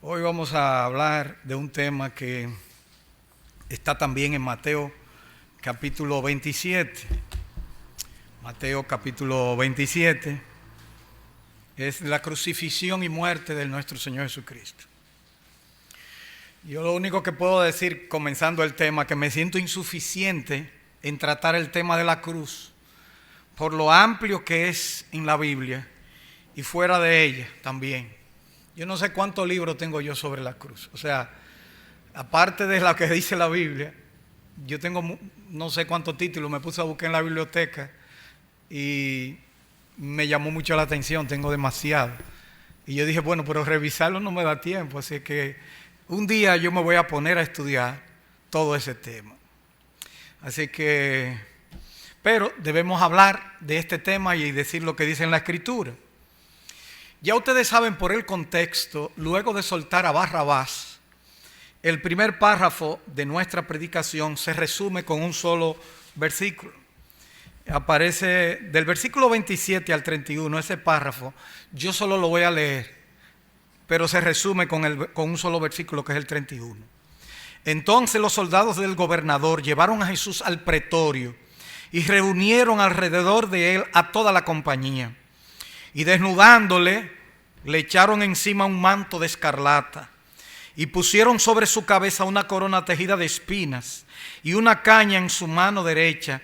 Hoy vamos a hablar de un tema que está también en Mateo capítulo 27. Mateo capítulo 27 es la crucifixión y muerte de nuestro Señor Jesucristo. Yo lo único que puedo decir, comenzando el tema, que me siento insuficiente en tratar el tema de la cruz, por lo amplio que es en la Biblia y fuera de ella también. Yo no sé cuántos libros tengo yo sobre la cruz. O sea, aparte de lo que dice la Biblia, yo tengo no sé cuántos títulos. Me puse a buscar en la biblioteca y me llamó mucho la atención. Tengo demasiado. Y yo dije, bueno, pero revisarlo no me da tiempo. Así que un día yo me voy a poner a estudiar todo ese tema. Así que, pero debemos hablar de este tema y decir lo que dice en la Escritura. Ya ustedes saben por el contexto, luego de soltar a Barrabás, el primer párrafo de nuestra predicación se resume con un solo versículo. Aparece del versículo 27 al 31, ese párrafo, yo solo lo voy a leer, pero se resume con un solo versículo que es el 31. Entonces los soldados del gobernador llevaron a Jesús al pretorio y reunieron alrededor de él a toda la compañía. Y desnudándole, le echaron encima un manto de escarlata y pusieron sobre su cabeza una corona tejida de espinas y una caña en su mano derecha,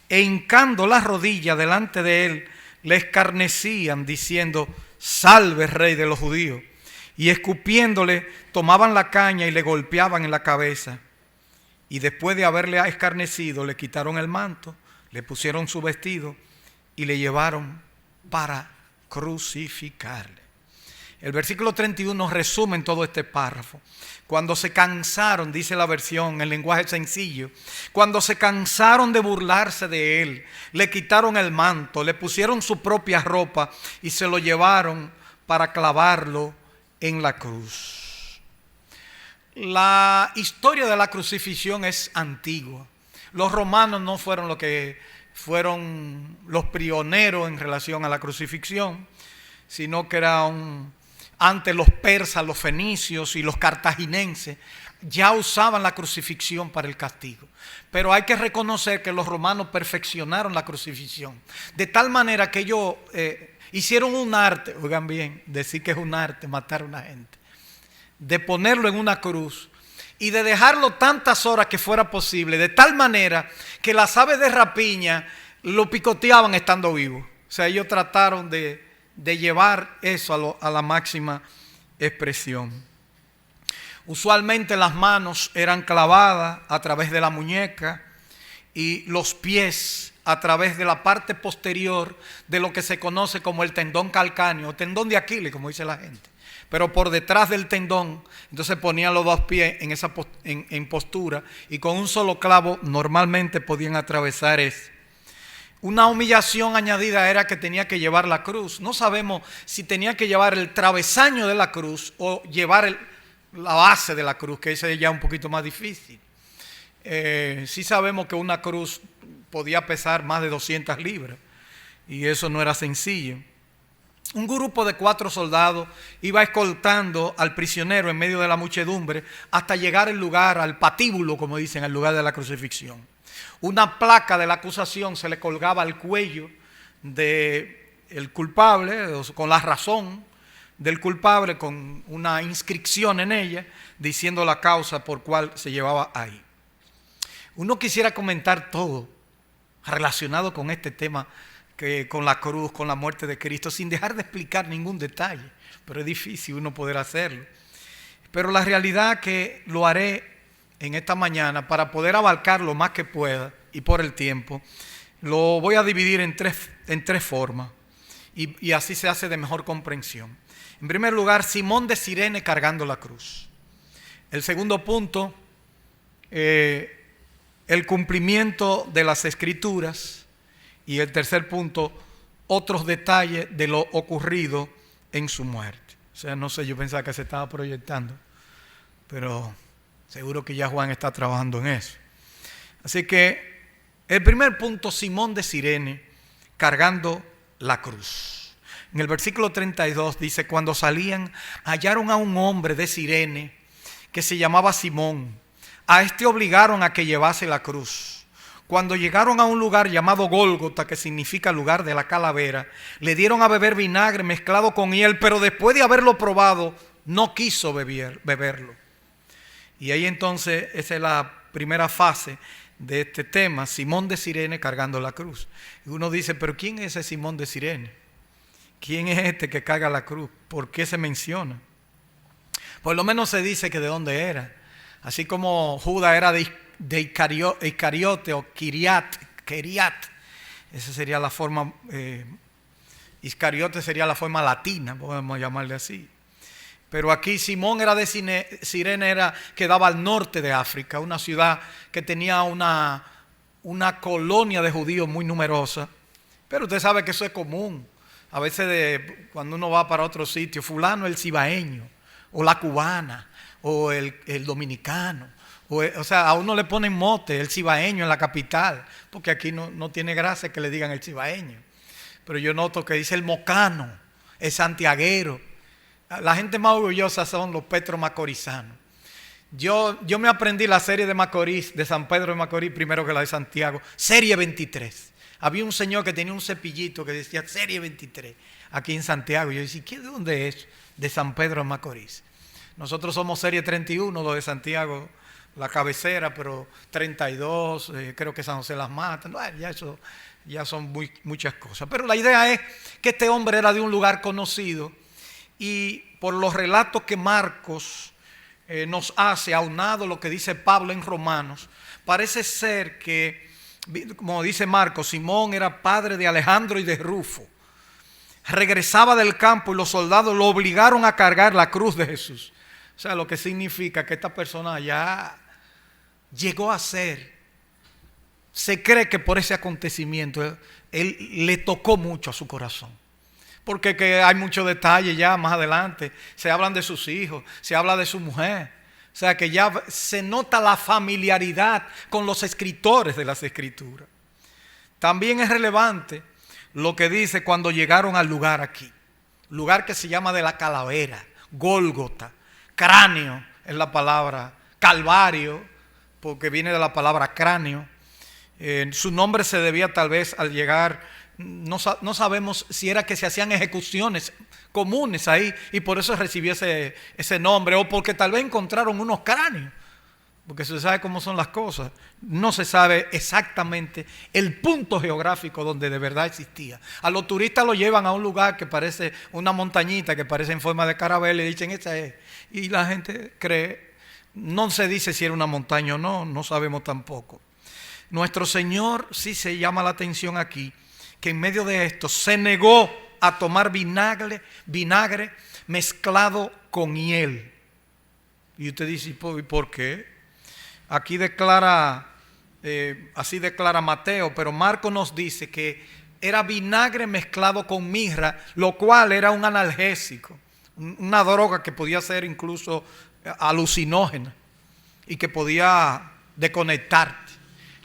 e hincando la rodilla delante de él, le escarnecían diciendo: «Salve, Rey de los judíos», y escupiéndole tomaban la caña y le golpeaban en la cabeza. Y después de haberle escarnecido, le quitaron el manto, le pusieron su vestido y le llevaron para crucificarle. El versículo 31 resume todo este párrafo. Cuando se cansaron, dice la versión en lenguaje sencillo, cuando se cansaron de burlarse de él, le quitaron el manto, le pusieron su propia ropa y se lo llevaron para clavarlo en la cruz. La historia de la crucifixión es antigua. Los romanos no fueron fueron los pioneros en relación a la crucifixión, sino que antes los persas, los fenicios y los cartaginenses ya usaban la crucifixión para el castigo. Pero hay que reconocer que los romanos perfeccionaron la crucifixión, de tal manera que ellos hicieron un arte, oigan bien, decir que es un arte matar a una gente, de ponerlo en una cruz y de dejarlo tantas horas que fuera posible, de tal manera que las aves de rapiña lo picoteaban estando vivo. O sea, ellos trataron de llevar eso a la máxima expresión. Usualmente las manos eran clavadas a través de la muñeca y los pies a través de la parte posterior de lo que se conoce como el tendón calcáneo, o tendón de Aquiles, como dice la gente. Pero por detrás del tendón, entonces ponían los dos pies en postura y con un solo clavo normalmente podían atravesar eso. Una humillación añadida era que tenía que llevar la cruz. No sabemos si tenía que llevar el travesaño de la cruz o llevar la base de la cruz, que ese es ya un poquito más difícil. Sí sabemos que una cruz podía pesar más de 200 libras y eso no era sencillo. Un grupo de 4 soldados iba escoltando al prisionero en medio de la muchedumbre hasta llegar al lugar, al patíbulo, como dicen, al lugar de la crucifixión. Una placa de la acusación se le colgaba al cuello del culpable, con la razón del culpable, con una inscripción en ella, diciendo la causa por cual se llevaba ahí. Uno quisiera comentar todo relacionado con este tema, con la cruz, con la muerte de Cristo, sin dejar de explicar ningún detalle, pero es difícil uno poder hacerlo. Pero la realidad que lo haré en esta mañana para poder abarcar lo más que pueda y por el tiempo, lo voy a dividir en tres formas y así se hace de mejor comprensión. En primer lugar, Simón de Cirene cargando la cruz. El segundo punto, el cumplimiento de las Escrituras. Y el tercer punto, otros detalles de lo ocurrido en su muerte. O sea, no sé, yo pensaba que se estaba proyectando, pero seguro que ya Juan está trabajando en eso. Así que el primer punto, Simón de Cirene cargando la cruz. En el versículo 32 dice: cuando salían, hallaron a un hombre de Cirene que se llamaba Simón. A este obligaron a que llevase la cruz. Cuando llegaron a un lugar llamado Gólgota, que significa lugar de la calavera, le dieron a beber vinagre mezclado con hiel, pero después de haberlo probado, no quiso beberlo. Y ahí entonces, esa es la primera fase de este tema: Simón de Cirene cargando la cruz. Y uno dice: pero ¿quién es ese Simón de Cirene? ¿Quién es este que carga la cruz? ¿Por qué se menciona? Por lo menos se dice que de dónde era. Así como Judas era de Iscariote o Kiriat. Esa sería la forma, Iscariote sería la forma latina, podemos llamarle así. Pero aquí Simón era de Cirene, quedaba al norte de África, una ciudad que tenía una colonia de judíos muy numerosa. Pero usted sabe que eso es común. A veces cuando uno va para otro sitio, fulano el cibaeño, o la cubana, o el dominicano. O sea, a uno le ponen mote, el cibaeño en la capital, porque aquí no tiene gracia que le digan el cibaeño. Pero yo noto que dice el mocano, el santiaguero. La gente más orgullosa son los petromacorizanos. Yo me aprendí la serie de Macorís, de San Pedro de Macorís, primero que la de Santiago, serie 23. Había un señor que tenía un cepillito que decía serie 23, aquí en Santiago. Yo decía: ¿de dónde es? De San Pedro de Macorís. Nosotros somos serie 31, lo de Santiago, la cabecera, pero 32, creo que San José Las Matas. Bueno, ya son muchas cosas. Pero la idea es que este hombre era de un lugar conocido, y por los relatos que Marcos nos hace, aunado lo que dice Pablo en Romanos, parece ser que, como dice Marcos, Simón era padre de Alejandro y de Rufo. Regresaba del campo y los soldados lo obligaron a cargar la cruz de Jesús. O sea, lo que significa que esta persona ya llegó a ser. Se cree que por ese acontecimiento él le tocó mucho a su corazón. Porque que hay muchos detalles ya más adelante. Se hablan de sus hijos, se habla de su mujer. O sea que ya se nota la familiaridad con los escritores de las Escrituras. También es relevante lo que dice cuando llegaron al lugar aquí. Lugar que se llama de la calavera, Gólgota. Cráneo es la palabra, Calvario, porque viene de la palabra cráneo. Su nombre se debía tal vez al llegar, no sabemos si era que se hacían ejecuciones comunes ahí y por eso recibió ese nombre, o porque tal vez encontraron unos cráneos, porque se sabe cómo son las cosas. No se sabe exactamente el punto geográfico donde de verdad existía. A los turistas lo llevan a un lugar que parece una montañita, que parece en forma de carabela, y dicen: esta es. Y la gente cree. No se dice si era una montaña o no sabemos tampoco. Nuestro Señor sí se llama la atención aquí, que en medio de esto se negó a tomar vinagre mezclado con hiel. Y usted dice: ¿y por qué? Aquí así declara Mateo, pero Marcos nos dice que era vinagre mezclado con mirra, lo cual era un analgésico, una droga que podía ser incluso alucinógena y que podía desconectarte.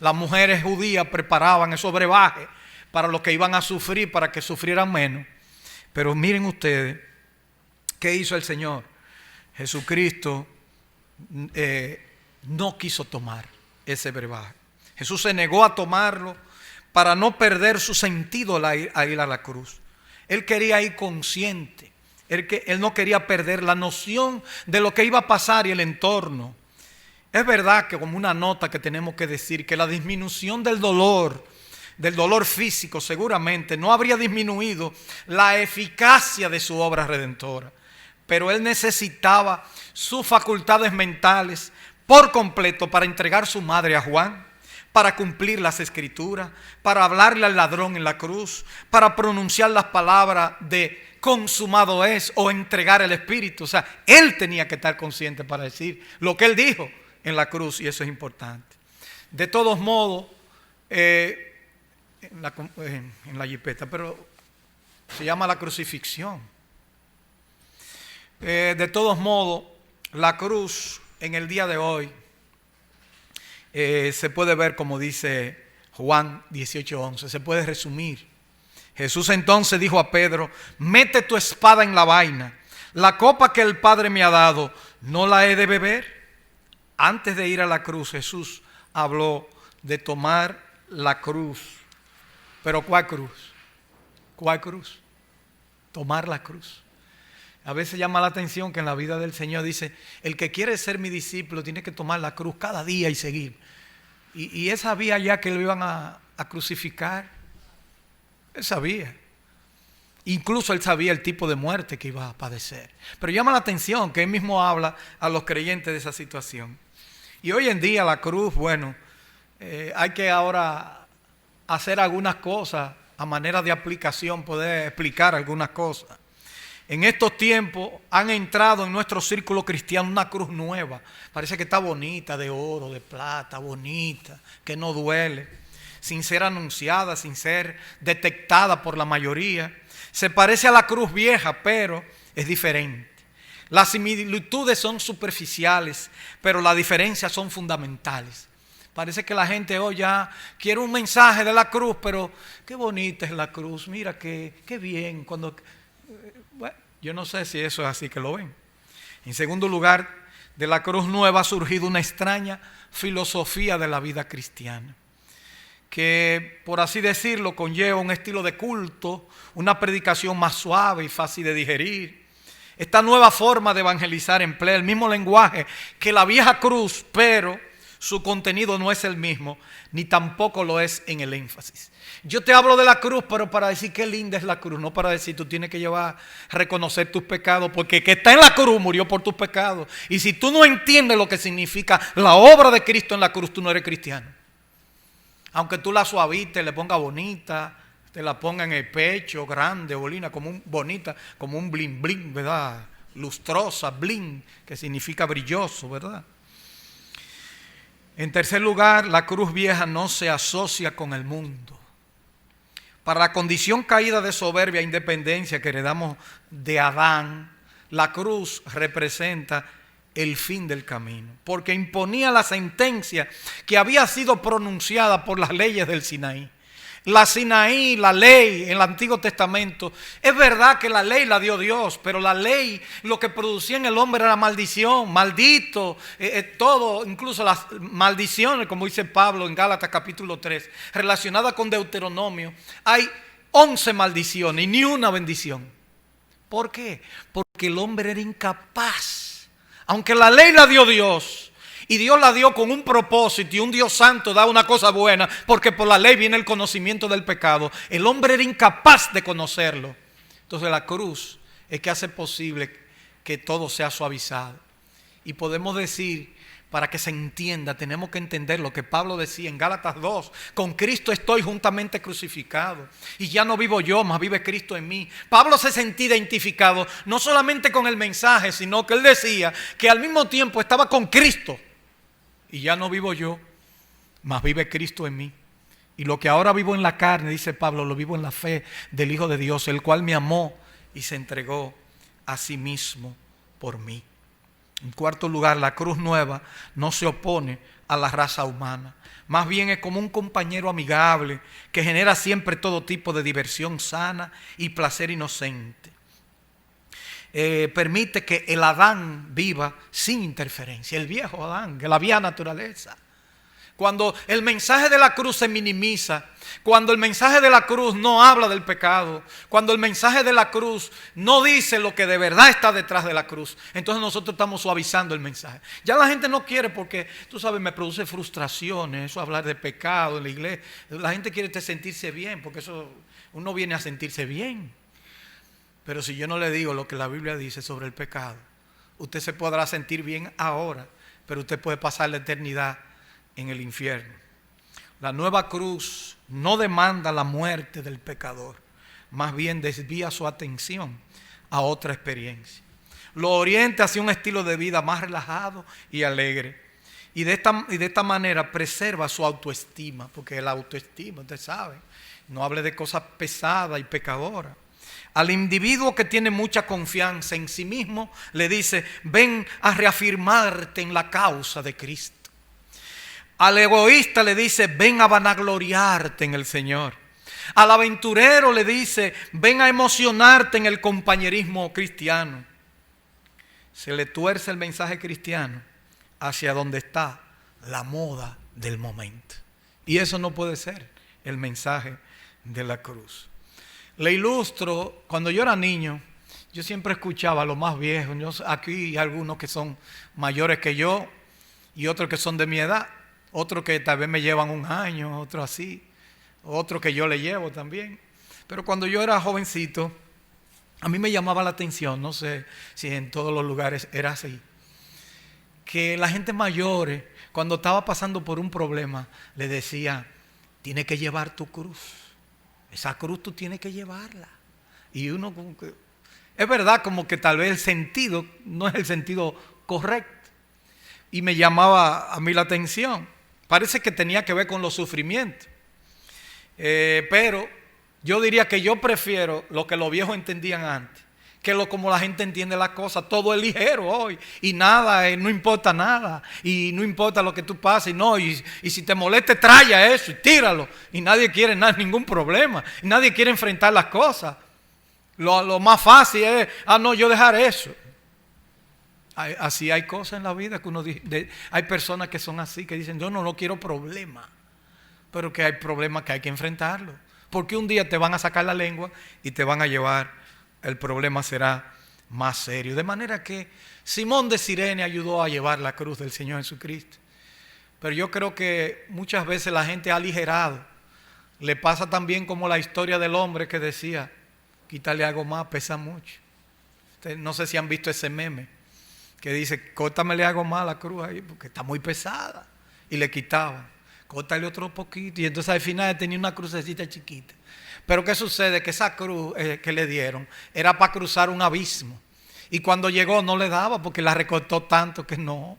Las mujeres judías preparaban esos brebajes para los que iban a sufrir, para que sufrieran menos. Pero miren ustedes, ¿qué hizo el Señor? Jesucristo no quiso tomar ese brebaje. Jesús se negó a tomarlo para no perder su sentido a ir a la cruz. Él quería ir consciente. Él no quería perder la noción de lo que iba a pasar y el entorno. Es verdad que, como una nota que tenemos que decir, que la disminución del dolor físico seguramente no habría disminuido la eficacia de su obra redentora. Pero él necesitaba sus facultades mentales por completo para entregar su madre a Juan, para cumplir las Escrituras, para hablarle al ladrón en la cruz, para pronunciar las palabras de consumado es o entregar el Espíritu. O sea, él tenía que estar consciente para decir lo que él dijo en la cruz, y eso es importante. De todos modos, en la jipeta, pero se llama la crucifixión. De todos modos, la cruz en el día de hoy se puede ver como dice Juan 18:11, se puede resumir. Jesús entonces dijo a Pedro: mete tu espada en la vaina. La copa que el Padre me ha dado, ¿no la he de beber? Antes de ir a la cruz, Jesús habló de tomar la cruz. ¿Pero cuál cruz? ¿Cuál cruz? Tomar la cruz. A veces llama la atención que en la vida del Señor dice: el que quiere ser mi discípulo tiene que tomar la cruz cada día y seguir. Y él sabía ya que lo iban a crucificar. Él sabía. Incluso él sabía el tipo de muerte que iba a padecer. Pero llama la atención que él mismo habla a los creyentes de esa situación. Y hoy en día la cruz, bueno, hay que ahora hacer algunas cosas a manera de aplicación, poder explicar algunas cosas. En estos tiempos han entrado en nuestro círculo cristiano una cruz nueva. Parece que está bonita, de oro, de plata, bonita, que no duele, sin ser anunciada, sin ser detectada por la mayoría. Se parece a la cruz vieja, pero es diferente. Las similitudes son superficiales, pero las diferencias son fundamentales. Parece que la gente hoy ya quiere un mensaje de la cruz, pero qué bonita es la cruz, mira qué bien. Bueno, yo no sé si eso es así que lo ven. En segundo lugar, de la cruz nueva ha surgido una extraña filosofía de la vida cristiana, que, por así decirlo, conlleva un estilo de culto, una predicación más suave y fácil de digerir. Esta nueva forma de evangelizar emplea el mismo lenguaje que la vieja cruz, pero su contenido no es el mismo, ni tampoco lo es en el énfasis. Yo te hablo de la cruz, pero para decir qué linda es la cruz, no para decir tú tienes que reconocer tus pecados, porque el que está en la cruz murió por tus pecados. Y si tú no entiendes lo que significa la obra de Cristo en la cruz, tú no eres cristiano. Aunque tú la suavites, le pongas bonita, te la ponga en el pecho, grande, bolina, bonita, como un blin blin, ¿verdad? Lustrosa, blin, que significa brilloso, ¿verdad? En tercer lugar, la cruz vieja no se asocia con el mundo. Para la condición caída de soberbia e independencia que heredamos de Adán, la cruz representa el fin del camino, porque imponía la sentencia que había sido pronunciada por las leyes del Sinaí. La Sinaí, la ley en el Antiguo Testamento, es verdad que la ley la dio Dios, pero la ley lo que producía en el hombre era maldición, maldito, todo, incluso las maldiciones, como dice Pablo en Gálatas capítulo 3, relacionadas con Deuteronomio. Hay 11 maldiciones y ni una bendición. ¿Por qué? Porque el hombre era incapaz. Aunque la ley la dio Dios, y Dios la dio con un propósito, y un Dios santo da una cosa buena, porque por la ley viene el conocimiento del pecado. El hombre era incapaz de conocerlo. Entonces la cruz es que hace posible que todo sea suavizado. Y podemos decir, para que se entienda, tenemos que entender lo que Pablo decía en Gálatas 2. Con Cristo estoy juntamente crucificado, y ya no vivo yo, mas vive Cristo en mí. Pablo se sentía identificado no solamente con el mensaje, sino que él decía que al mismo tiempo estaba con Cristo. Y ya no vivo yo, mas vive Cristo en mí. Y lo que ahora vivo en la carne, dice Pablo, lo vivo en la fe del Hijo de Dios, el cual me amó y se entregó a sí mismo por mí. En cuarto lugar, la cruz nueva no se opone a la raza humana. Más bien es como un compañero amigable que genera siempre todo tipo de diversión sana y placer inocente. Permite que el Adán viva sin interferencia, el viejo Adán, la vieja naturaleza. Cuando el mensaje de la cruz se minimiza, cuando el mensaje de la cruz no habla del pecado, cuando el mensaje de la cruz no dice lo que de verdad está detrás de la cruz, entonces nosotros estamos suavizando el mensaje. Ya la gente no quiere, porque tú sabes, me produce frustraciones eso, hablar de pecado en la iglesia. La gente quiere sentirse bien, porque eso, uno viene a sentirse bien. Pero si yo no le digo lo que la Biblia dice sobre el pecado, usted se podrá sentir bien ahora, pero usted puede pasar la eternidad en el infierno. La nueva cruz no demanda la muerte del pecador, más bien desvía su atención a otra experiencia. Lo orienta hacia un estilo de vida más relajado y alegre. Y de esta manera preserva su autoestima, porque la autoestima, usted sabe, no hable de cosas pesadas y pecadoras. Al individuo que tiene mucha confianza en sí mismo, le dice: ven a reafirmarte en la causa de Cristo. Al egoísta le dice: ven a vanagloriarte en el Señor. Al aventurero le dice, ven a emocionarte en el compañerismo cristiano. Se le tuerce el mensaje cristiano hacia donde está la moda del momento. Y eso no puede ser el mensaje de la cruz. Le ilustro, cuando yo era niño, yo siempre escuchaba a los más viejos. Aquí hay algunos que son mayores que yo y otros que son de mi edad. Otros que tal vez me llevan un año, otros así. Otros que yo le llevo también. Pero cuando yo era jovencito, a mí me llamaba la atención, no sé si en todos los lugares era así, que la gente mayor, cuando estaba pasando por un problema, le decía, tienes que llevar tu cruz. Esa cruz tú tienes que llevarla. Y uno como que, es verdad como que tal vez el sentido no es el sentido correcto. Y me llamaba a mí la atención. Parece que tenía que ver con los sufrimientos. Pero yo diría que yo prefiero lo que los viejos entendían antes, que como la gente entiende las cosas. Todo es ligero hoy y nada, no importa nada y no importa lo que tú pases, y si te moleste traya eso y tíralo, y nadie quiere ningún problema, y nadie quiere enfrentar las cosas. Lo más fácil es, yo dejar eso. Así hay cosas en la vida que uno dice, hay personas que son así, que dicen, yo no quiero problemas, pero que hay problemas que hay que enfrentarlos. Porque un día te van a sacar la lengua y te van a llevar, el problema será más serio. De manera que Simón de Cirene ayudó a llevar la cruz del Señor Jesucristo. Pero yo creo que muchas veces la gente ha aligerado. Le pasa también como la historia del hombre que decía, quítale algo más, pesa mucho. No sé si han visto ese meme que dice, córtamele algo más a la cruz ahí porque está muy pesada. Y le quitaban. Córtale otro poquito. Y entonces al final tenía una crucecita chiquita. Pero ¿qué sucede? Que esa cruz que le dieron era para cruzar un abismo. Y cuando llegó no le daba porque la recortó tanto que no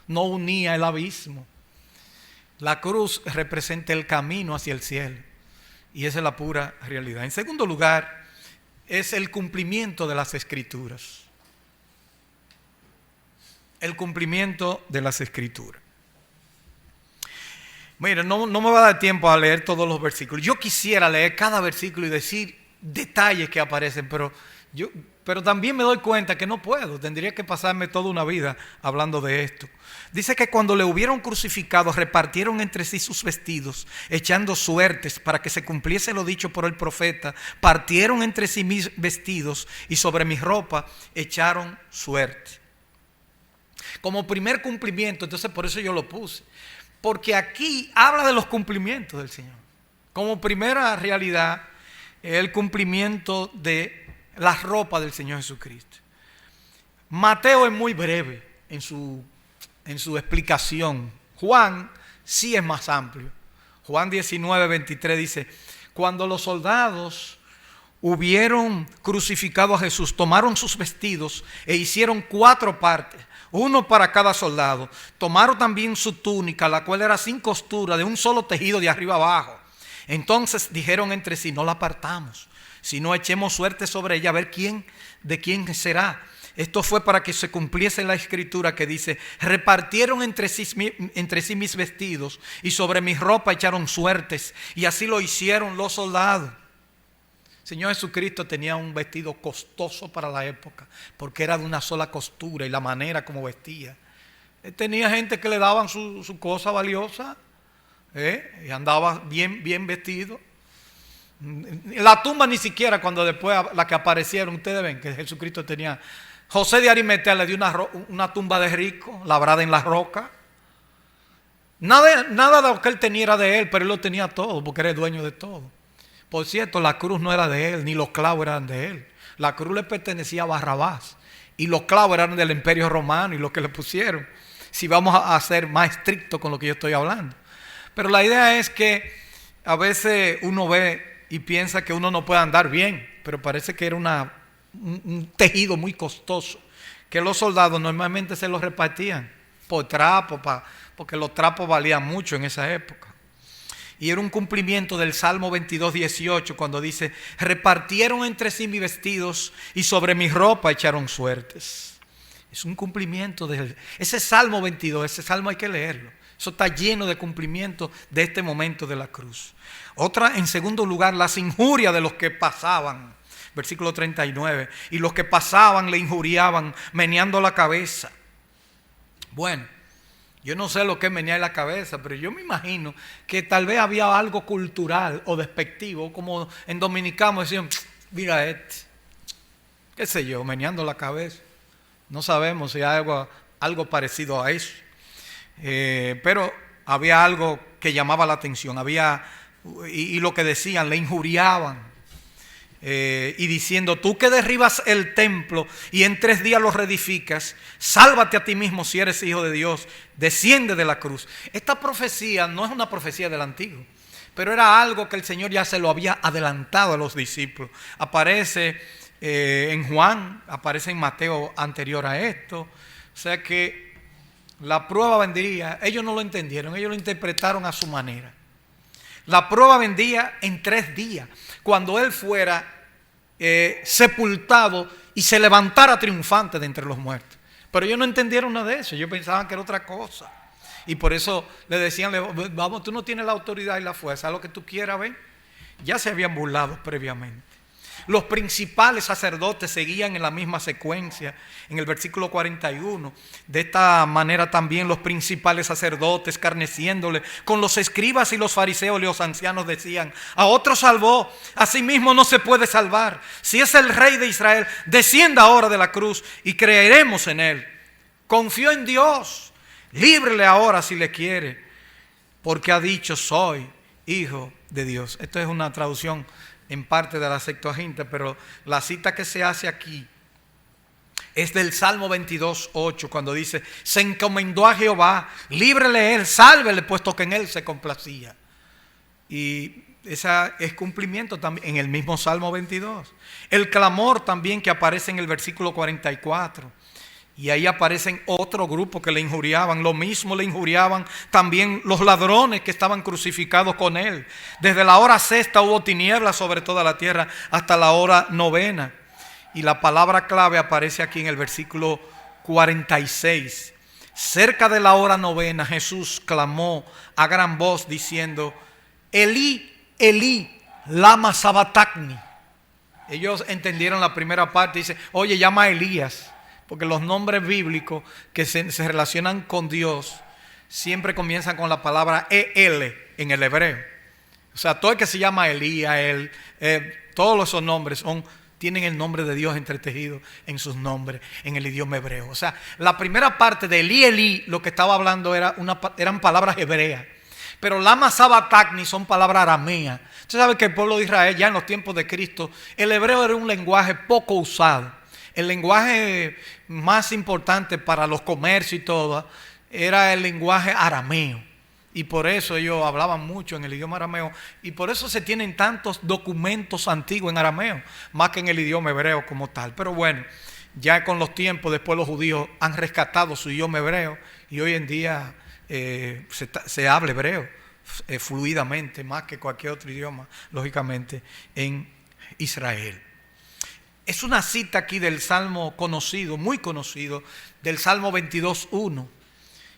unía el abismo. La cruz representa el camino hacia el cielo. Y esa es la pura realidad. En segundo lugar, es el cumplimiento de las Escrituras. El cumplimiento de las Escrituras. Mira, no me va a dar tiempo a leer todos los versículos. Yo quisiera leer cada versículo y decir detalles que aparecen, pero también me doy cuenta que no puedo. Tendría que pasarme toda una vida hablando de esto. Dice que cuando le hubieron crucificado, repartieron entre sí sus vestidos, echando suertes para que se cumpliese lo dicho por el profeta. Partieron entre sí mis vestidos y sobre mi ropa echaron suerte. Como primer cumplimiento, entonces por eso yo lo puse. Porque aquí habla de los cumplimientos del Señor. Como primera realidad, el cumplimiento de la ropa del Señor Jesucristo. Mateo es muy breve en su explicación. Juan sí es más amplio. Juan 19:23 dice, cuando los soldados hubieron crucificado a Jesús, tomaron sus vestidos e hicieron 4 partes. Uno para cada soldado. Tomaron también su túnica, la cual era sin costura, de un solo tejido de arriba abajo. Entonces dijeron entre sí, no la partamos, sino echemos suerte sobre ella, a ver de quién será. Esto fue para que se cumpliese la escritura que dice, repartieron entre sí mis vestidos y sobre mi ropa echaron suertes. Y así lo hicieron los soldados. Señor Jesucristo tenía un vestido costoso para la época, porque era de una sola costura y la manera como vestía. Tenía gente que le daban su cosa valiosa, y andaba bien vestido. La tumba ni siquiera, cuando después la que aparecieron, ustedes ven que Jesucristo tenía. José de Arimatea le dio una tumba de rico, labrada en la roca. Nada de lo que él tenía era de él, pero él lo tenía todo, porque era el dueño de todo. Por cierto, la cruz no era de él, ni los clavos eran de él. La cruz le pertenecía a Barrabás. Y los clavos eran del Imperio Romano y lo que le pusieron. Si vamos a ser más estrictos con lo que yo estoy hablando. Pero la idea es que a veces uno ve y piensa que uno no puede andar bien. Pero parece que era un tejido muy costoso. Que los soldados normalmente se los repartían por trapo, porque los trapos valían mucho en esa época. Y era un cumplimiento del Salmo 22:18 cuando dice, repartieron entre sí mis vestidos y sobre mi ropa echaron suertes. Es un cumplimiento de ese Salmo 22, ese salmo hay que leerlo. Eso está lleno de cumplimiento de este momento de la cruz. Otra, en segundo lugar, las injurias de los que pasaban. Versículo 39. Y los que pasaban le injuriaban, meneando la cabeza. Bueno, yo no sé lo que es menear la cabeza, pero yo me imagino que tal vez había algo cultural o despectivo, como en dominicano decían, mira qué sé yo, meneando la cabeza. No sabemos si hay algo parecido a eso. Pero había algo que llamaba la atención. Y lo que decían, le injuriaban. Y diciendo, tú que derribas el templo y en 3 días lo reedificas, sálvate a ti mismo si eres hijo de Dios, desciende de la cruz. Esta profecía no es una profecía del Antiguo, pero era algo que el Señor ya se lo había adelantado a los discípulos. Aparece en Juan, aparece en Mateo anterior a esto. O sea que la prueba vendría, ellos no lo entendieron, ellos lo interpretaron a su manera. La prueba vendría en 3 días, cuando Él fuera sepultado y se levantara triunfante de entre los muertos. Pero ellos no entendieron nada de eso, ellos pensaban que era otra cosa. Y por eso le decían, vamos, tú no tienes la autoridad y la fuerza, haz lo que tú quieras, ven. Ya se habían burlado previamente. Los principales sacerdotes seguían en la misma secuencia, en el versículo 41. De esta manera también los principales sacerdotes, escarneciéndole con los escribas y los fariseos y los ancianos, decían, a otro salvó, a sí mismo no se puede salvar. Si es el rey de Israel, descienda ahora de la cruz y creeremos en él. Confió en Dios, líbrele ahora si le quiere, porque ha dicho, soy hijo de Dios. Esto es una traducción en parte de la Septuaginta, pero la cita que se hace aquí es del Salmo 22:8, cuando dice, se encomendó a Jehová, líbrele él, sálvele, puesto que en él se complacía. Y ese es cumplimiento también en el mismo Salmo 22. El clamor también que aparece en el versículo 44. Y ahí aparecen otro grupo que le injuriaban. Lo mismo le injuriaban también los ladrones que estaban crucificados con él. Desde la hora 6 hubo tinieblas sobre toda la tierra hasta la hora 9. Y la palabra clave aparece aquí en el versículo 46. Cerca de la hora 9 Jesús clamó a gran voz diciendo, Elí, Elí, lama sabactani. Ellos entendieron la primera parte y dicen, oye, llama a Elías. Porque los nombres bíblicos que se relacionan con Dios siempre comienzan con la palabra EL en el hebreo. O sea, todo el que se llama Elías, todos esos nombres tienen el nombre de Dios entretejido en sus nombres en el idioma hebreo. O sea, la primera parte de Elí, Elí, lo que estaba hablando eran palabras hebreas. Pero lama sabactani son palabras arameas. Usted sabe que el pueblo de Israel, ya en los tiempos de Cristo, el hebreo era un lenguaje poco usado. El lenguaje más importante para los comercios y todo era el lenguaje arameo. Y por eso ellos hablaban mucho en el idioma arameo. Y por eso se tienen tantos documentos antiguos en arameo, más que en el idioma hebreo como tal. Pero bueno, ya con los tiempos después los judíos han rescatado su idioma hebreo. Y hoy en día se habla hebreo fluidamente, más que cualquier otro idioma, lógicamente, en Israel. Es una cita aquí del Salmo conocido, muy conocido, del Salmo 22:1.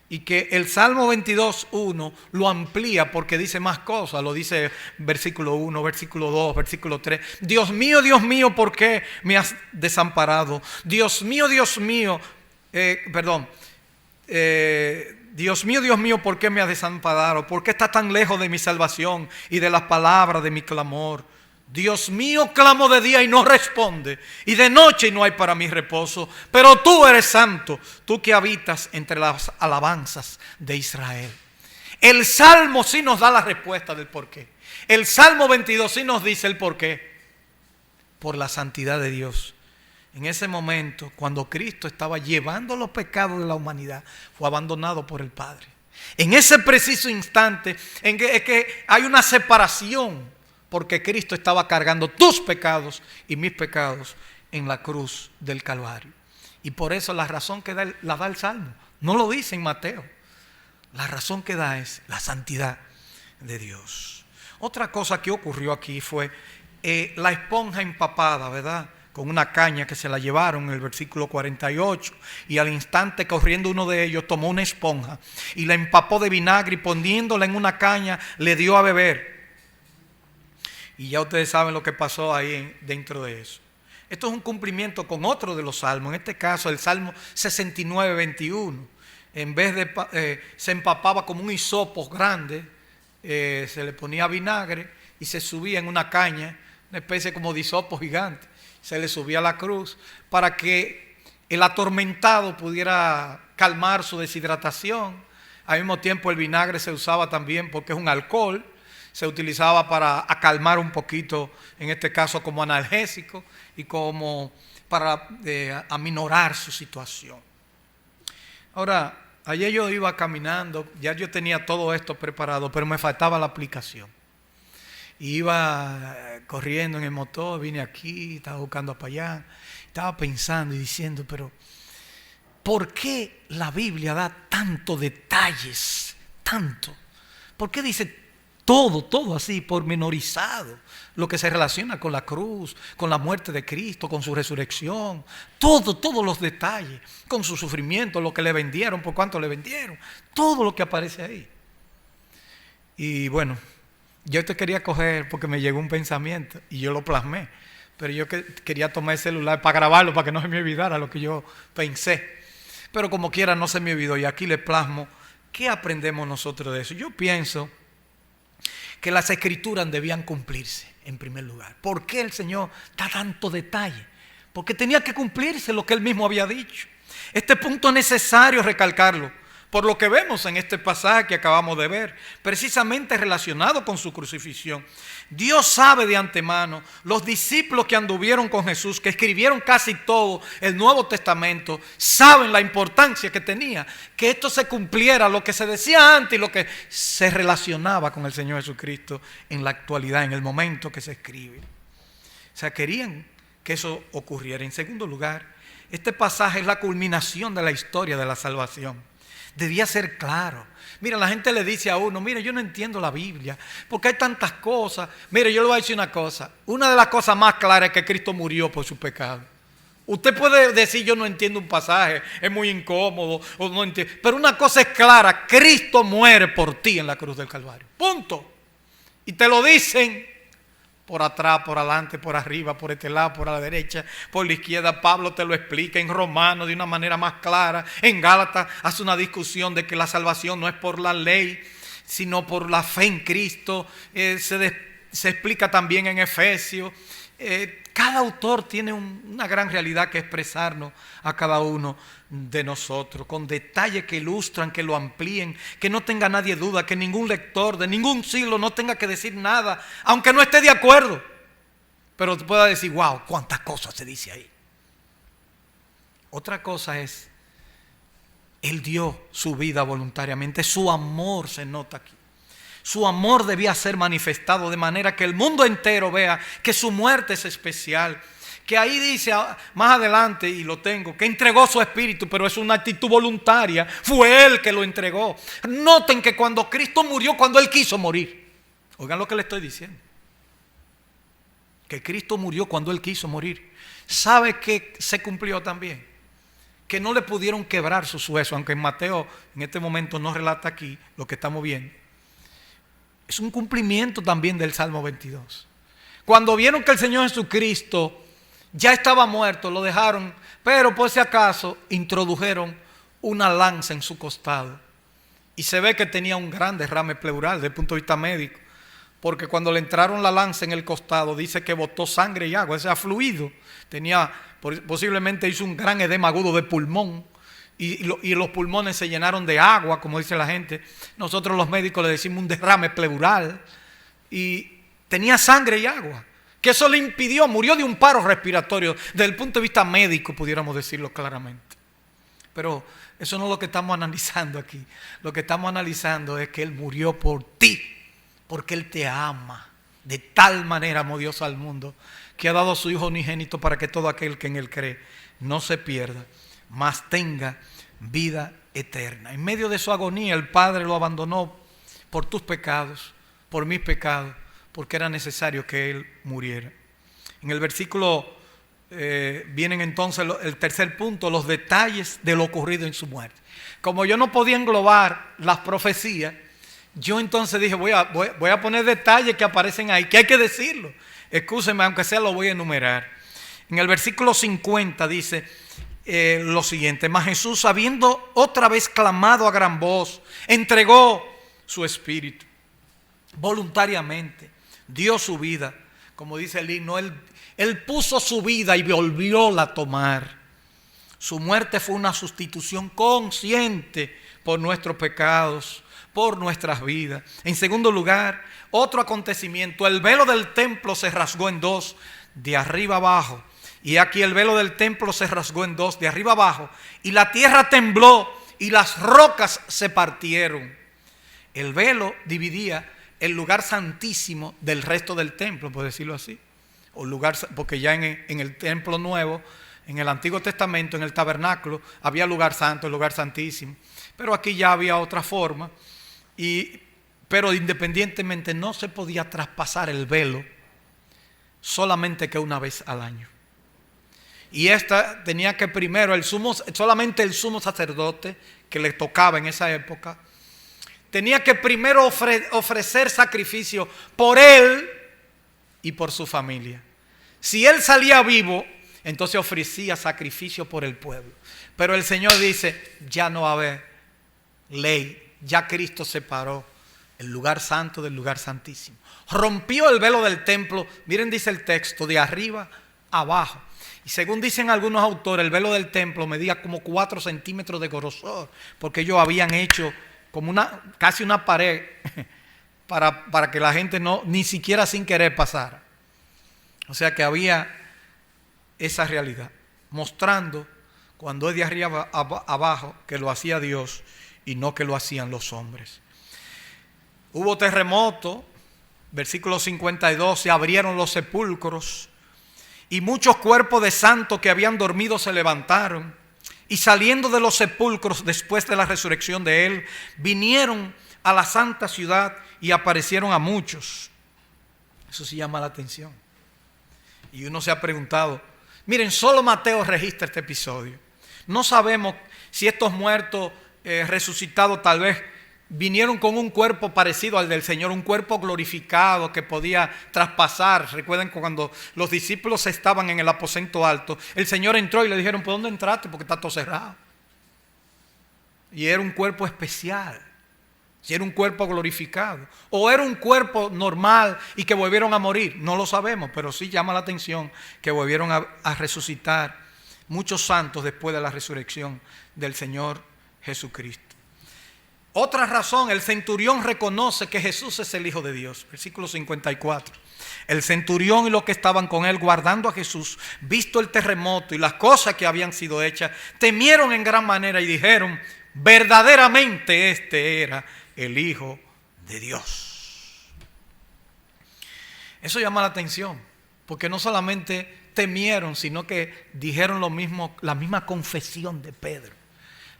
Y que el Salmo 22:1 lo amplía porque dice más cosas. Lo dice versículo 1, versículo 2, versículo 3. Dios mío, ¿por qué me has desamparado? Dios mío, Dios mío, ¿por qué me has desamparado? ¿Por qué estás tan lejos de mi salvación y de las palabras de mi clamor? Dios mío, clamo de día y no responde, y de noche y no hay para mí reposo. Pero tú eres santo, tú que habitas entre las alabanzas de Israel. El Salmo sí nos da la respuesta del por qué. El Salmo 22 sí nos dice el por qué. Por la santidad de Dios. En ese momento, cuando Cristo estaba llevando los pecados de la humanidad, fue abandonado por el Padre. En ese preciso instante en que hay una separación, porque Cristo estaba cargando tus pecados y mis pecados en la cruz del Calvario. Y por eso la razón que la da el Salmo, no lo dice en Mateo. La razón que da es la santidad de Dios. Otra cosa que ocurrió aquí fue la esponja empapada, ¿verdad? con una caña que se la llevaron en el versículo 48, y al instante corriendo uno de ellos tomó una esponja y la empapó de vinagre y poniéndola en una caña le dio a beber. Y ya ustedes saben lo que pasó ahí dentro de eso. Esto es un cumplimiento con otro de los salmos, en este caso el Salmo 69, 21. En vez de se empapaba como un hisopo grande, se le ponía vinagre y se subía en una caña, una especie como de hisopo gigante. Se le subía a la cruz para que el atormentado pudiera calmar su deshidratación. Al mismo tiempo el vinagre se usaba también porque es un alcohol, se utilizaba para acalmar un poquito, en este caso como analgésico y como para aminorar su situación. Ahora, ayer yo iba caminando, ya yo tenía todo esto preparado, pero me faltaba la aplicación. Y iba corriendo en el motor, vine aquí, estaba buscando para allá, estaba pensando y diciendo, pero ¿por qué la Biblia da tantos detalles? Tanto. ¿Por qué dice todo así, pormenorizado? Lo que se relaciona con la cruz, con la muerte de Cristo, con su resurrección, todos los detalles, con su sufrimiento, lo que le vendieron, por cuánto le vendieron, todo lo que aparece ahí. Y bueno, yo te quería coger porque me llegó un pensamiento y yo lo plasmé, pero yo quería tomar el celular para grabarlo, para que no se me olvidara lo que yo pensé. Pero como quiera no se me olvidó y aquí le plasmo. ¿Qué aprendemos nosotros de eso? Yo pienso que las escrituras debían cumplirse en primer lugar. ¿Por qué el Señor da tanto detalle? Porque tenía que cumplirse lo que Él mismo había dicho. Este punto es necesario recalcarlo, por lo que vemos en este pasaje que acabamos de ver, precisamente relacionado con su crucifixión. Dios sabe de antemano, los discípulos que anduvieron con Jesús, que escribieron casi todo el Nuevo Testamento, saben la importancia que tenía que esto se cumpliera, lo que se decía antes y lo que se relacionaba con el Señor Jesucristo en la actualidad, en el momento que se escribe. O sea, querían que eso ocurriera. En segundo lugar, este pasaje es la culminación de la historia de la salvación. Debía ser claro. Mira, la gente le dice a uno, mira, yo no entiendo la Biblia, porque hay tantas cosas. Mira, yo le voy a decir una cosa. Una de las cosas más claras es que Cristo murió por su pecado. Usted puede decir, yo no entiendo un pasaje, es muy incómodo, o no entiendo. Pero una cosa es clara, Cristo muere por ti en la cruz del Calvario. Punto. Y te lo dicen por atrás, por adelante, por arriba, por este lado, por la derecha, por la izquierda. Pablo te lo explica en Romanos de una manera más clara. En Gálatas hace una discusión de que la salvación no es por la ley, sino por la fe en Cristo. Se explica también en Efesios. Cada autor tiene una gran realidad que expresarnos a cada uno de nosotros, con detalles que ilustran, que lo amplíen, que no tenga nadie duda, que ningún lector de ningún siglo no tenga que decir nada, aunque no esté de acuerdo, pero pueda decir, wow, cuántas cosas se dice ahí. Otra cosa es, Él dio su vida voluntariamente, su amor se nota aquí. Su amor debía ser manifestado de manera que el mundo entero vea que su muerte es especial. Que ahí dice más adelante, y lo tengo, que entregó su espíritu, pero es una actitud voluntaria. Fue Él que lo entregó. Noten que cuando Cristo murió, cuando Él quiso morir. Oigan lo que le estoy diciendo. Que Cristo murió cuando Él quiso morir. ¿Sabe que se cumplió también? Que no le pudieron quebrar sus huesos, aunque en Mateo en este momento no relata aquí lo que estamos viendo. Es un cumplimiento también del Salmo 22. Cuando vieron que el Señor Jesucristo ya estaba muerto, lo dejaron, pero por si acaso introdujeron una lanza en su costado. Y se ve que tenía un gran derrame pleural desde el punto de vista médico, porque cuando le entraron la lanza en el costado, dice que botó sangre y agua, o sea, fluido. Posiblemente hizo un gran edema agudo de pulmón. Y los pulmones se llenaron de agua, como dice la gente. Nosotros los médicos le decimos un derrame pleural. Y tenía sangre y agua. Que eso le impidió, murió de un paro respiratorio. Desde el punto de vista médico, pudiéramos decirlo claramente. Pero eso no es lo que estamos analizando aquí. Lo que estamos analizando es que Él murió por ti. Porque Él te ama. De tal manera amó Dios al mundo, que ha dado a su Hijo unigénito para que todo aquel que en Él cree no se pierda, mas tenga vida eterna. En medio de su agonía, el Padre lo abandonó por tus pecados, por mis pecados, porque era necesario que Él muriera. En el versículo vienen entonces el tercer punto, los detalles de lo ocurrido en su muerte. Como yo no podía englobar las profecías, yo entonces dije, voy a poner detalles que aparecen ahí, que hay que decirlo. Excúsenme, aunque sea lo voy a enumerar. En el versículo 50 dice lo siguiente: mas Jesús, habiendo otra vez clamado a gran voz, entregó su espíritu voluntariamente, dio su vida. Como dice el himno, él puso su vida y volvió a tomar. Su muerte fue una sustitución consciente por nuestros pecados, por nuestras vidas. En segundo lugar, otro acontecimiento: el velo del templo se rasgó en dos, de arriba abajo. Y aquí el velo del templo se rasgó en dos, de arriba abajo, y la tierra tembló y las rocas se partieron. El velo dividía el lugar santísimo del resto del templo, por decirlo así. O lugar, porque ya en el templo nuevo, en el Antiguo Testamento, en el tabernáculo, había lugar santo, el lugar santísimo. Pero aquí ya había otra forma. Pero independientemente no se podía traspasar el velo solamente que una vez al año. Y esta tenía que primero, solamente el sumo sacerdote que le tocaba en esa época, tenía que primero ofrecer sacrificio por él y por su familia. Si él salía vivo, entonces ofrecía sacrificio por el pueblo. Pero el Señor dice, ya no va a haber ley, ya Cristo separó el lugar santo del lugar santísimo. Rompió el velo del templo, miren, dice el texto, de arriba abajo. Y según dicen algunos autores, el velo del templo medía como 4 centímetros de grosor, porque ellos habían hecho como casi una pared para que la gente ni siquiera sin querer pasara. O sea que había esa realidad, mostrando cuando es de arriba abajo que lo hacía Dios y no que lo hacían los hombres. Hubo terremoto, versículo 52, se abrieron los sepulcros y muchos cuerpos de santos que habían dormido se levantaron, y saliendo de los sepulcros después de la resurrección de él, vinieron a la santa ciudad y aparecieron a muchos. Eso sí llama la atención. Y uno se ha preguntado, miren, solo Mateo registra este episodio. No sabemos si estos muertos resucitados tal vez vinieron con un cuerpo parecido al del Señor, un cuerpo glorificado que podía traspasar. Recuerden cuando los discípulos estaban en el aposento alto, el Señor entró y le dijeron, ¿por dónde entraste? Porque está todo cerrado. Y era un cuerpo especial, si era un cuerpo glorificado o era un cuerpo normal y que volvieron a morir, no lo sabemos, pero sí llama la atención que volvieron a resucitar muchos santos después de la resurrección del Señor Jesucristo. Otra razón, el centurión reconoce que Jesús es el Hijo de Dios. Versículo 54. El centurión y los que estaban con él guardando a Jesús, visto el terremoto y las cosas que habían sido hechas, temieron en gran manera y dijeron, verdaderamente este era el Hijo de Dios. Eso llama la atención, porque no solamente temieron, sino que dijeron lo mismo, la misma confesión de Pedro.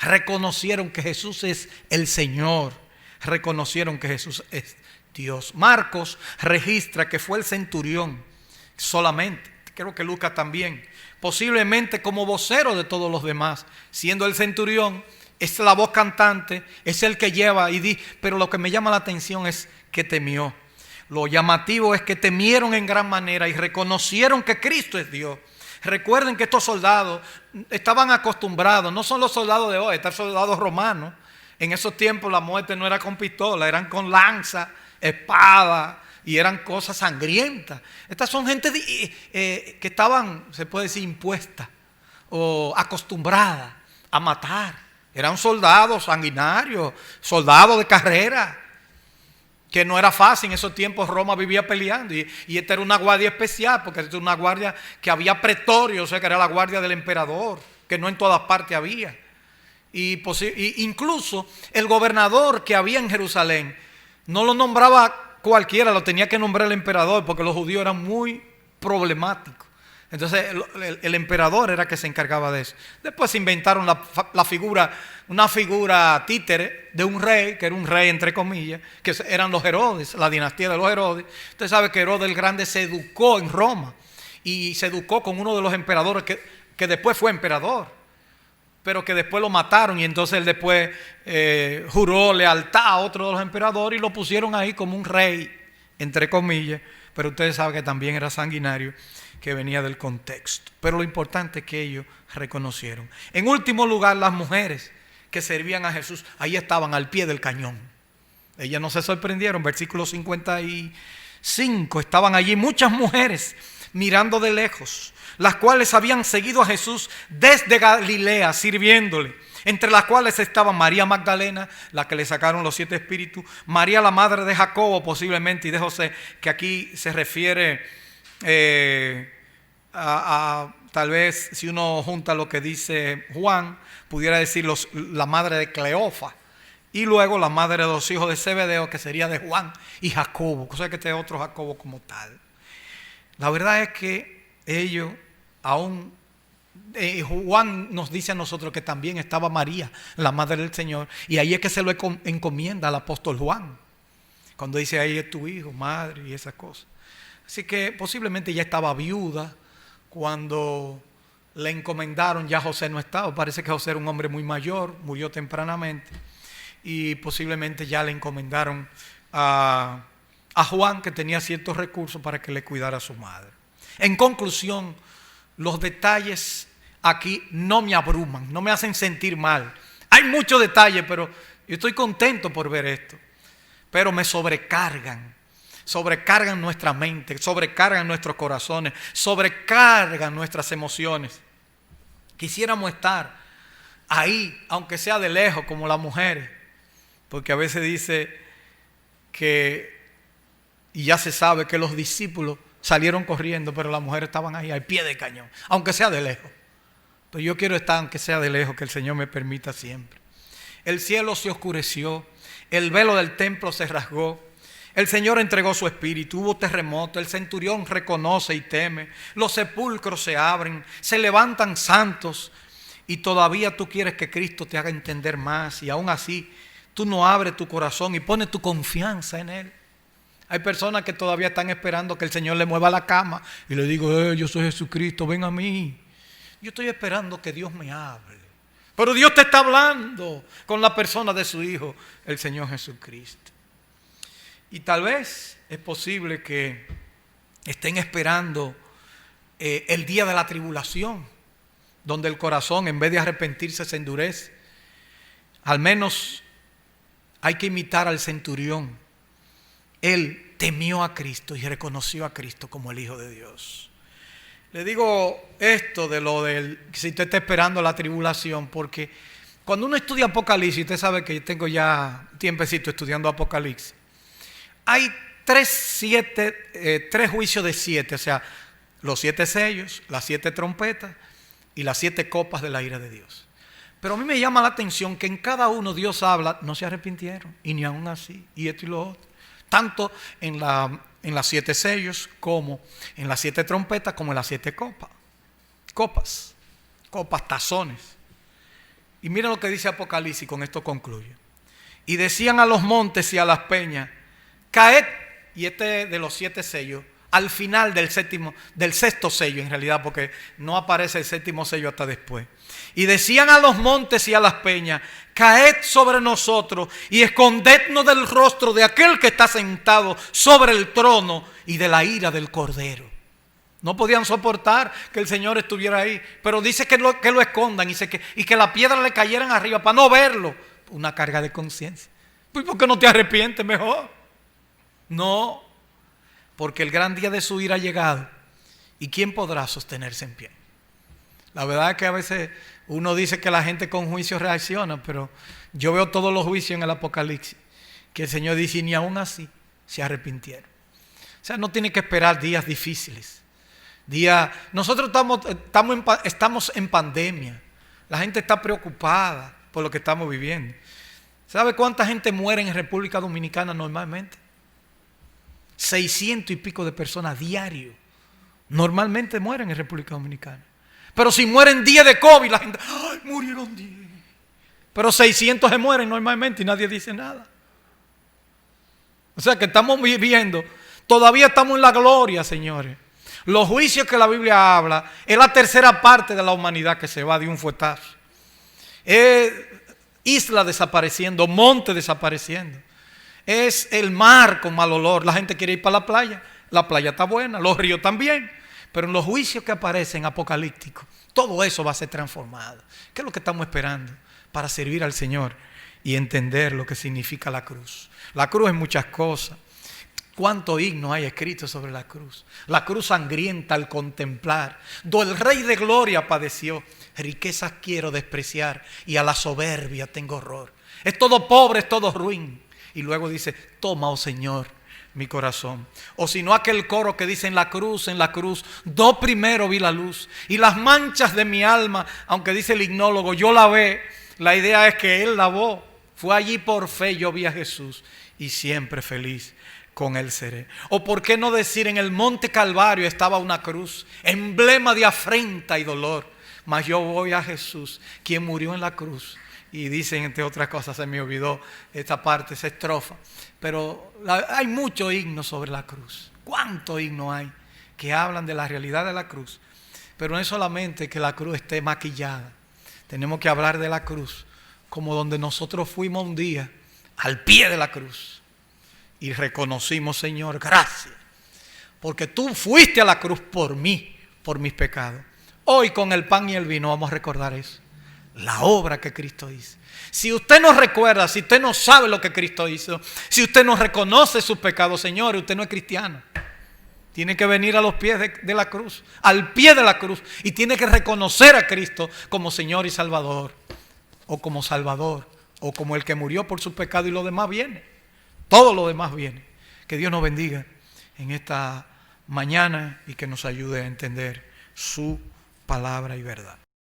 Reconocieron que Jesús es el Señor, reconocieron que Jesús es Dios. Marcos registra que fue el centurión solamente, creo que Lucas también, posiblemente como vocero de todos los demás, siendo el centurión, es la voz cantante, es el que lleva pero lo que me llama la atención es que temió. Lo llamativo es que temieron en gran manera y reconocieron que Cristo es Dios. Recuerden que estos soldados estaban acostumbrados, no son los soldados de hoy, estos soldados romanos. En esos tiempos la muerte no era con pistola, eran con lanza, espada, y eran cosas sangrientas. Estas son gente que estaban, se puede decir, impuestas o acostumbradas a matar. Eran soldados sanguinarios, soldados de carrera, que no era fácil. En esos tiempos Roma vivía peleando y esta era una guardia especial, porque esta era una guardia que había pretorio, o sea que era la guardia del emperador, que no en todas partes había. Y incluso el gobernador que había en Jerusalén no lo nombraba cualquiera, lo tenía que nombrar el emperador, porque los judíos eran muy problemáticos. Entonces el emperador era el que se encargaba de eso. Después se inventaron una figura títere de un rey, que era un rey entre comillas, que eran los Herodes, la dinastía de los Herodes. Usted sabe que Herodes el Grande se educó en Roma y se educó con uno de los emperadores que después fue emperador, pero que después lo mataron, y entonces él después juró lealtad a otro de los emperadores y lo pusieron ahí como un rey, entre comillas, pero ustedes saben que también era sanguinario, que venía del contexto. Pero lo importante es que ellos reconocieron. En último lugar, las mujeres que servían a Jesús, ahí estaban al pie del cañón. Ellas no se sorprendieron, versículo 55, estaban allí muchas mujeres mirando de lejos, las cuales habían seguido a Jesús desde Galilea sirviéndole, entre las cuales estaban María Magdalena, la que le sacaron los 7 espíritus, María la madre de Jacobo posiblemente y de José, que aquí se refiere tal vez si uno junta lo que dice Juan, pudiera decir la madre de Cleofa, y luego la madre de los hijos de Zebedeo, que sería de Juan y Jacobo, o sea que este es otro Jacobo como tal. La verdad es que ellos aún, Juan nos dice a nosotros que también estaba María, la madre del Señor, y ahí es que se lo encomienda al apóstol Juan, cuando dice ahí es tu hijo, madre y esas cosas. Así que posiblemente ya estaba viuda cuando le encomendaron, ya José no estaba, parece que José era un hombre muy mayor, murió tempranamente, y posiblemente ya le encomendaron a Juan, que tenía ciertos recursos para que le cuidara a su madre. En conclusión, los detalles aquí no me abruman, no me hacen sentir mal. Hay muchos detalles, pero yo estoy contento por ver esto. Pero me sobrecargan nuestra mente, sobrecargan nuestros corazones, sobrecargan nuestras emociones. Quisiéramos estar ahí, aunque sea de lejos, como las mujeres, porque a veces dice que, y ya se sabe que los discípulos salieron corriendo, pero las mujeres estaban ahí al pie del cañón, aunque sea de lejos. Pero yo quiero estar, aunque sea de lejos, que el Señor me permita siempre. El cielo se oscureció, el velo del templo se rasgó, el Señor entregó su espíritu, hubo terremoto, el centurión reconoce y teme, los sepulcros se abren, se levantan santos, y todavía tú quieres que Cristo te haga entender más, y aún así tú no abres tu corazón y pones tu confianza en Él. Hay personas que todavía están esperando que el Señor le mueva la cama y le digo, yo soy Jesucristo, ven a mí. Yo estoy esperando que Dios me hable. Pero Dios te está hablando con la persona de su Hijo, el Señor Jesucristo. Y tal vez es posible que estén esperando el día de la tribulación, donde el corazón en vez de arrepentirse se endurece. Al menos hay que imitar al centurión. Él temió a Cristo y reconoció a Cristo como el Hijo de Dios. Le digo esto de lo del, si usted está esperando la tribulación, porque cuando uno estudia Apocalipsis, usted sabe que yo tengo ya tiempecito estudiando Apocalipsis, hay tres juicios de 7, o sea, los 7 sellos, las 7 trompetas y las 7 copas de la ira de Dios. Pero a mí me llama la atención que en cada uno Dios habla, no se arrepintieron, y ni aún así, y esto y lo otro. Tanto en las 7 sellos, como en las 7 trompetas, como en las 7 copas, tazones. Y miren lo que dice Apocalipsis, con esto concluyo. Y decían a los montes y a las peñas, caed, y este de los 7 sellos, al final del 6º sello en realidad, porque no aparece el 7º sello hasta después. Y decían a los montes y a las peñas, caed sobre nosotros y escondednos del rostro de aquel que está sentado sobre el trono y de la ira del Cordero. No podían soportar que el Señor estuviera ahí, pero dice que lo escondan y que la piedra le cayeran arriba para no verlo. Una carga de conciencia. Pues ¿por qué no te arrepientes mejor? No, porque el gran día de su ira ha llegado. ¿Y quién podrá sostenerse en pie? La verdad es que a veces uno dice que la gente con juicio reacciona, pero yo veo todos los juicios en el Apocalipsis, que el Señor dice, y ni aún así se arrepintieron. O sea, no tiene que esperar días difíciles. Nosotros estamos en pandemia. La gente está preocupada por lo que estamos viviendo. ¿Sabe cuánta gente muere en República Dominicana normalmente? 600 y pico de personas diario. Normalmente mueren en República Dominicana. Pero si mueren 10 de COVID, la gente, ¡ay, murieron 10! Pero 600 se mueren normalmente y nadie dice nada. O sea que estamos viviendo, todavía estamos en la gloria, señores. Los juicios que la Biblia habla es la tercera parte de la humanidad que se va de un fuetazo. Es isla desapareciendo, monte desapareciendo. Es el mar con mal olor. La gente quiere ir para la playa. La playa está buena, los ríos también. Pero en los juicios que aparecen apocalípticos, todo eso va a ser transformado. ¿Qué es lo que estamos esperando para servir al Señor y entender lo que significa la cruz? La cruz es muchas cosas. ¿Cuántos himnos hay escritos sobre la cruz? La cruz sangrienta al contemplar. Do el Rey de Gloria padeció. Riquezas quiero despreciar y a la soberbia tengo horror. Es todo pobre, es todo ruin. Y luego dice, toma, oh Señor, mi corazón. O si no, aquel coro que dice en la cruz, do primero vi la luz. Y las manchas de mi alma, aunque dice el ignólogo, yo lavé. La idea es que Él lavó. Fue allí por fe, yo vi a Jesús y siempre feliz con Él seré. O por qué no decir, en el monte Calvario estaba una cruz, emblema de afrenta y dolor. Mas yo voy a Jesús, quien murió en la cruz. Y dicen, entre otras cosas, se me olvidó esta parte, esa estrofa. Pero hay muchos himnos sobre la cruz. ¿Cuántos himnos hay que hablan de la realidad de la cruz? Pero no es solamente que la cruz esté maquillada. Tenemos que hablar de la cruz como donde nosotros fuimos un día, al pie de la cruz. Y reconocimos, Señor, gracias. Porque tú fuiste a la cruz por mí, por mis pecados. Hoy con el pan y el vino vamos a recordar eso. La obra que Cristo hizo. Si usted no recuerda, si usted no sabe lo que Cristo hizo, si usted no reconoce sus pecados, Señor, usted no es cristiano. Tiene que venir a los pies de la cruz, al pie de la cruz, y tiene que reconocer a Cristo como Señor y Salvador, o como Salvador, o como el que murió por sus pecados, y lo demás viene. Todo lo demás viene. Que Dios nos bendiga en esta mañana y que nos ayude a entender su palabra y verdad.